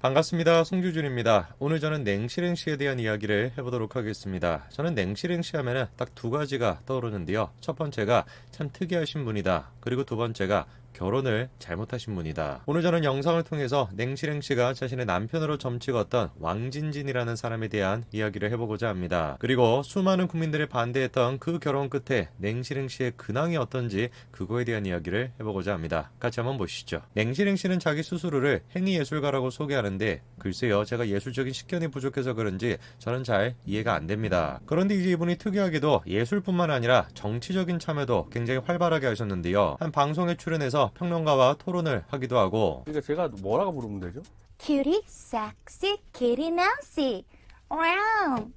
반갑습니다. 송규준입니다. 오늘 저는 냉실행시에 대한 이야기를 해보도록 하겠습니다. 저는 냉실행시 하면은 딱 두 가지가 떠오르는데요. 첫 번째가 참 특이하신 분이다. 그리고 두 번째가 결혼을 잘못하신 분이다. 오늘 저는 영상을 통해서 냉실행시가 자신의 남편으로 점찍었던 왕진진이라는 사람에 대한 이야기를 해보고자 합니다. 그리고 수많은 국민들이 반대했던 그 결혼 끝에 냉실행시의 근황이 어떤지 그거에 대한 이야기를 해보고자 합니다. 같이 한번 보시죠. 냉실행시는 자기 스스로를 행위예술가라고 소개하는데 글쎄요, 제가 예술적인 식견이 부족해서 그런지 저는 잘 이해가 안 됩니다. 그런데 이제 이분이 특이하게도 예술뿐만 아니라 정치적인 참여도 굉장히 활발하게 하셨는데요. 한 방송에 출연해서 평론가와 토론을 하기도 하고, 그러니까 제가 뭐라고 부르면 되죠? Cutie, sexy, kitty, Nancy. Wow.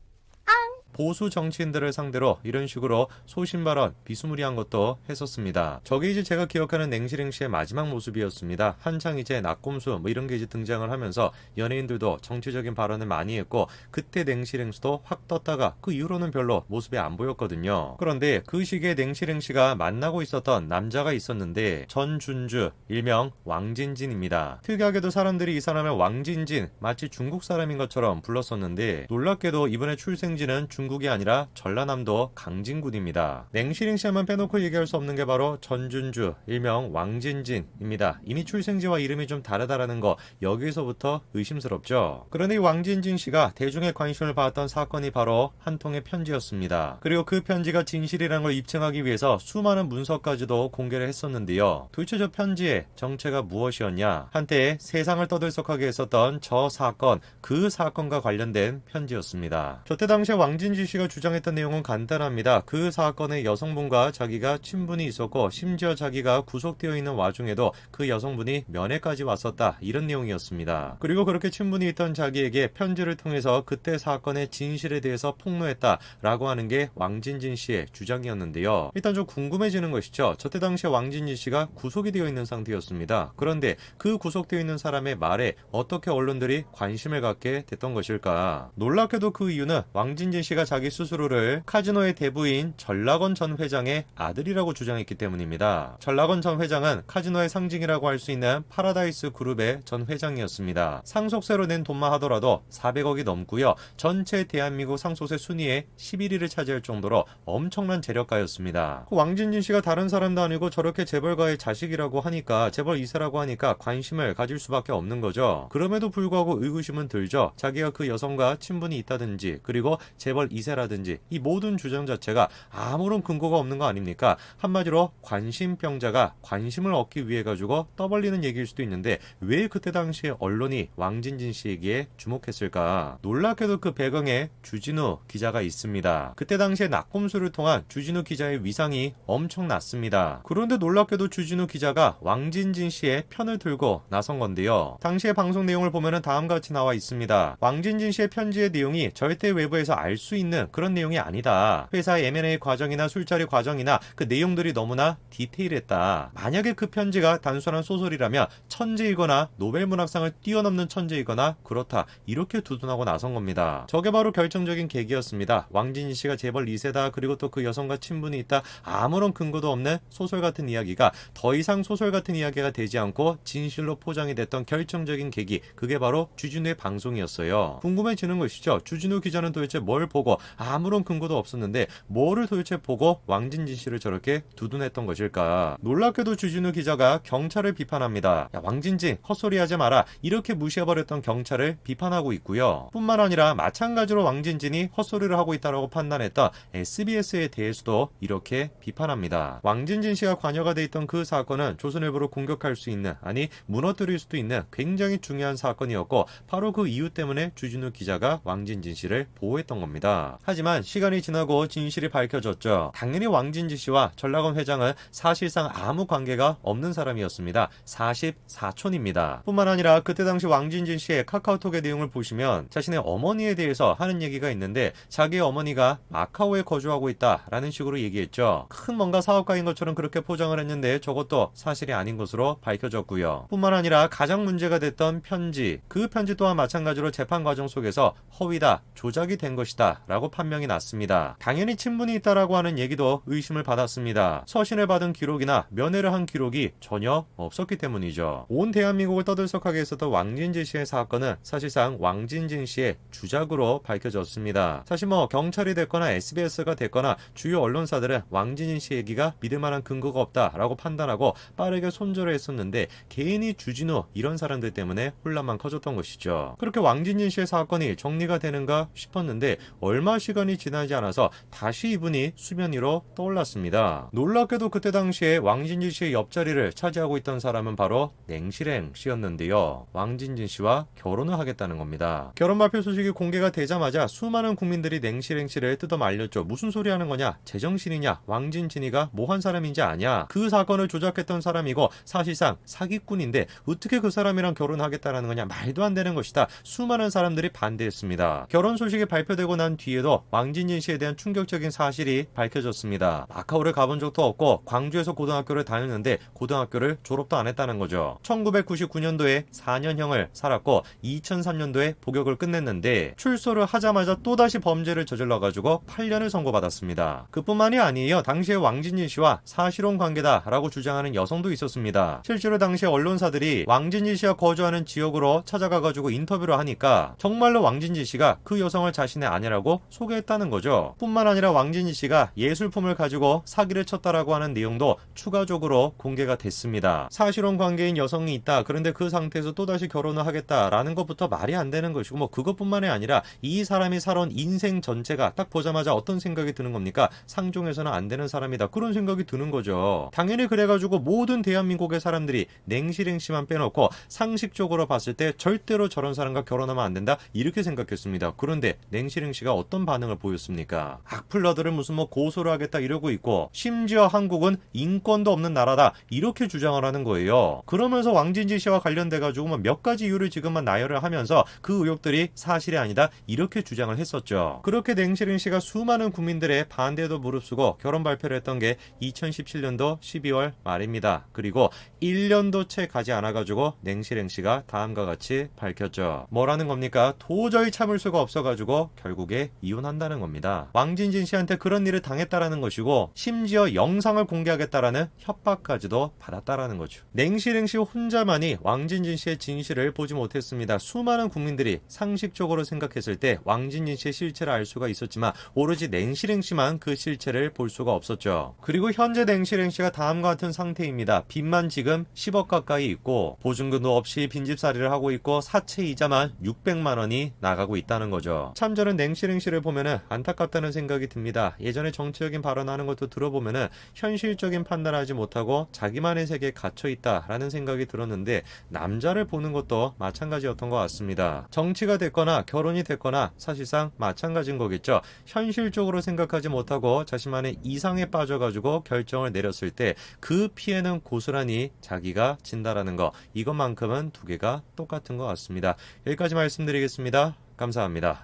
보수 정치인들을 상대로 이런 식으로 소신발언, 비스무리한 것도 했었습니다. 저게 이제 제가 기억하는 냉실행시의 마지막 모습이었습니다. 한창 이제 낙곰수 뭐 이런 게 이제 등장을 하면서 연예인들도 정치적인 발언을 많이 했고, 그때 냉실행시도 확 떴다가 그 이후로는 별로 모습이 안 보였거든요. 그런데 그 시기에 냉실행시가 만나고 있었던 남자가 있었는데 전준주, 일명 왕진진입니다. 특이하게도 사람들이 이 사람을 왕진진, 마치 중국 사람인 것처럼 불렀었는데, 놀랍게도 이번에 출생지는 중국이 아니라 전라남도 강진군입니다. 냉실행시만 빼놓고 얘기할 수 없는 게 바로 전준주, 일명 왕진진입니다. 이미 출생지와 이름이 좀 다르다라는 거, 여기에서부터 의심스럽죠. 그런데 이 왕진진 씨가 대중의 관심을 받았던 사건이 바로 한 통의 편지였습니다. 그리고 그 편지가 진실이라는 걸 입증하기 위해서 수많은 문서까지도 공개를 했었는데요. 도대체 저 편지의 정체가 무엇이었냐? 한때 세상을 떠들썩하게 했었던 저 사건, 그 사건과 관련된 편지였습니다. 저때 당시에 왕진진 씨가 주장했던 내용은 간단합니다. 그 사건의 여성분과 자기가 친분이 있었고, 심지어 자기가 구속되어 있는 와중에도 그 여성분이 면회까지 왔었다, 이런 내용이었습니다. 그리고 그렇게 친분이 있던 자기에게 편지를 통해서 그때 사건의 진실에 대해서 폭로했다라고 하는 게 왕진진 씨의 주장이었는데요. 일단 좀 궁금해지는 것이죠. 저때 당시에 왕진진 씨가 구속이 되어 있는 상태였습니다. 그런데 그 구속되어 있는 사람의 말에 어떻게 언론들이 관심을 갖게 됐던 것일까? 놀랍게도 그 이유는 왕진진 씨가 자기 스스로를 카지노의 대부인 전락원 전 회장의 아들이라고 주장했기 때문입니다. 전락원 전 회장은 카지노의 상징이라고 할 수 있는 파라다이스 그룹의 전 회장이었습니다. 상속세로 낸 돈만 하더라도 400억이 넘고요. 전체 대한민국 상속세 순위에 11위를 차지할 정도로 엄청난 재력가였습니다. 왕진진 씨가 다른 사람도 아니고 저렇게 재벌가의 자식이라고 하니까, 재벌 2세라고 하니까 관심을 가질 수밖에 없는 거죠. 그럼에도 불구하고 의구심은 들죠. 자기가 그 여성과 친분이 있다든지, 그리고 재벌 2세라든지 이 모든 주장 자체가 아무런 근거가 없는 거 아닙니까? 한마디로 관심병자가 관심을 얻기 위해 가지고 떠벌리는 얘기일 수도 있는데, 왜 그때 당시에 언론이 왕진진 씨에게 주목했을까? 놀랍게도 그 배경에 주진우 기자가 있습니다. 그때 당시에 낙곰수를 통한 주진우 기자의 위상이 엄청났습니다. 그런데 놀랍게도 주진우 기자가 왕진진 씨의 편을 들고 나선 건데요. 당시의 방송 내용을 보면은 다음과 같이 나와 있습니다. 왕진진 씨의 편지의 내용이 절대 외부에서 알 수 있는 그런 내용이 아니다. 회사의 M&A 과정이나 술자리 과정이나 그 내용들이 너무나 디테일했다. 만약에 그 편지가 단순한 소설이라면 천재이거나 노벨문학상을 뛰어넘는 천재이거나 그렇다, 이렇게 두둔하고 나선 겁니다. 저게 바로 결정적인 계기였습니다. 왕진진 씨가 재벌 2세다, 그리고 또 그 여성과 친분이 있다, 아무런 근거도 없는 소설 같은 이야기가 더 이상 소설 같은 이야기가 되지 않고 진실로 포장이 됐던 결정적인 계기, 그게 바로 주진우의 방송이었어요. 궁금해지는 것이죠. 주진우 기자는 도대체 뭘 보고, 아무런 근거도 없었는데 뭐를 도대체 보고 왕진진 씨를 저렇게 두둔했던 것일까? 놀랍게도 주진우 기자가 경찰을 비판합니다. 야, 왕진진 헛소리하지 마라, 이렇게 무시해버렸던 경찰을 비판하고 있고요. 뿐만 아니라 마찬가지로 왕진진이 헛소리를 하고 있다고 판단했던 SBS에 대해서도 이렇게 비판합니다. 왕진진 씨가 관여가 돼 있던 그 사건은 조선일보를 공격할 수 있는, 아니 무너뜨릴 수도 있는 굉장히 중요한 사건이었고, 바로 그 이유 때문에 주진우 기자가 왕진진 씨를 보호했던 겁니다. 하지만 시간이 지나고 진실이 밝혀졌죠. 당연히 왕진진 씨와 전락원 회장은 사실상 아무 관계가 없는 사람이었습니다. 44촌입니다. 뿐만 아니라 그때 당시 왕진진 씨의 카카오톡의 내용을 보시면 자신의 어머니에 대해서 하는 얘기가 있는데, 자기의 어머니가 마카오에 거주하고 있다라는 식으로 얘기했죠. 큰 뭔가 사업가인 것처럼 그렇게 포장을 했는데 저것도 사실이 아닌 것으로 밝혀졌고요. 뿐만 아니라 가장 문제가 됐던 편지, 그 편지 또한 마찬가지로 재판 과정 속에서 허위다, 조작이 된 것이다 라고 판명이 났습니다. 당연히 친분이 있다라고 하는 얘기도 의심을 받았습니다. 서신을 받은 기록이나 면회를 한 기록이 전혀 없었기 때문이죠. 온 대한민국을 떠들썩하게 했었던 왕진진 씨의 사건은 사실상 왕진진 씨의 주작으로 밝혀졌습니다. 사실 경찰이 됐거나 SBS가 됐거나 주요 언론사들은 왕진진 씨 얘기가 믿을 만한 근거가 없다라고 판단하고 빠르게 손절을 했었는데 개인이 주진우 이런 사람들 때문에 혼란만 커졌던 것이죠. 그렇게 왕진진 씨의 사건이 정리가 되는가 싶었는데 얼마 시간이 지나지 않아서 다시 이분이 수면 위로 떠올랐습니다. 놀랍게도 그때 당시에 왕진진 씨의 옆자리를 차지하고 있던 사람은 바로 냉실행 씨였는데요. 왕진진 씨와 결혼을 하겠다는 겁니다. 결혼 발표 소식이 공개가 되자마자 수많은 국민들이 냉실행 씨를 뜯어 말렸죠. 무슨 소리 하는 거냐? 제정신이냐? 왕진진이가 뭐 한 사람인지 아냐? 그 사건을 조작했던 사람이고 사실상 사기꾼인데 어떻게 그 사람이랑 결혼하겠다라는 거냐? 말도 안 되는 것이다. 수많은 사람들이 반대했습니다. 결혼 소식이 발표되고 난 뒤에도 왕진진 씨에 대한 충격적인 사실이 밝혀졌습니다. 마카오를 가본 적도 없고 광주에서 고등학교를 다녔는데 고등학교를 졸업도 안 했다는 거죠. 1999년도에 4년형을 살았고 2003년도에 복역을 끝냈는데 출소를 하자마자 또다시 범죄를 저질러가지고 8년을 선고받았습니다. 그뿐만이 아니에요. 당시에 왕진진 씨와 사실혼 관계다라고 주장하는 여성도 있었습니다. 실제로 당시 언론사들이 왕진진 씨가 거주하는 지역으로 찾아가가지고 인터뷰를 하니까 정말로 왕진진 씨가 그 여성을 자신의 아내라고 소개했다는 거죠. 뿐만 아니라 왕진진 씨가 예술품을 가지고 사기를 쳤다라고 하는 내용도 추가적으로 공개가 됐습니다. 사실혼 관계인 여성이 있다. 그런데 그 상태에서 또다시 결혼을 하겠다라는 것부터 말이 안 되는 것이고 그것뿐만이 아니라 이 사람이 살아온 인생 전체가 딱 보자마자 어떤 생각이 드는 겁니까? 상종해서는 안 되는 사람이다. 그런 생각이 드는 거죠. 당연히 그래가지고 모든 대한민국의 사람들이 냉실행 씨만 빼놓고 상식적으로 봤을 때 절대로 저런 사람과 결혼하면 안 된다 이렇게 생각했습니다. 그런데 냉실행 씨가 어떤 반응을 보였습니까? 악플러들을 무슨 고소를 하겠다 이러고 있고 심지어 한국은 인권도 없는 나라다 이렇게 주장을 하는 거예요. 그러면서 왕진진 씨와 관련돼가지고 몇 가지 이유를 지금만 나열을 하면서 그 의혹들이 사실이 아니다 이렇게 주장을 했었죠. 그렇게 냉실행 씨가 수많은 국민들의 반대도 무릅쓰고 결혼 발표를 했던 게 2017년도 12월 말입니다. 그리고 1년도 채 가지 않아가지고 냉실행 씨가 다음과 같이 밝혔죠. 뭐라는 겁니까? 도저히 참을 수가 없어가지고 결국에 이혼한다는 겁니다. 왕진진 씨한테 그런 일을 당했다라는 것이고 심지어 영상을 공개하겠다라는 협박까지도 받았다라는 거죠. 냉실행 씨 혼자만이 왕진진 씨의 진실을 보지 못했습니다. 수많은 국민들이 상식적으로 생각했을 때 왕진진 씨의 실체를 알 수가 있었지만 오로지 냉실행 씨만 그 실체를 볼 수가 없었죠. 그리고 현재 냉실행 씨가 다음과 같은 상태입니다. 빚만 지금 10억 가까이 있고 보증금도 없이 빈집살이를 하고 있고 사채 이자만 600만 원이 나가고 있다는 거죠. 참 저는 냉실행 씨를 보면은 안타깝다는 생각이 듭니다. 예전에 정치적인 발언하는 것도 들어보면은 현실적인 판단하지 못하고 자기만의 세계에 갇혀 있다라는 생각이 들었는데 남자를 보는 것도 마찬가지였던 것 같습니다. 정치가 됐거나 결혼이 됐거나 사실상 마찬가지인 거겠죠. 현실적으로 생각하지 못하고 자신만의 이상에 빠져가지고 결정을 내렸을 때 그 피해는 고스란히 자기가 진다라는 거 이것만큼은 두 개가 똑같은 것 같습니다. 여기까지 말씀드리겠습니다. 감사합니다.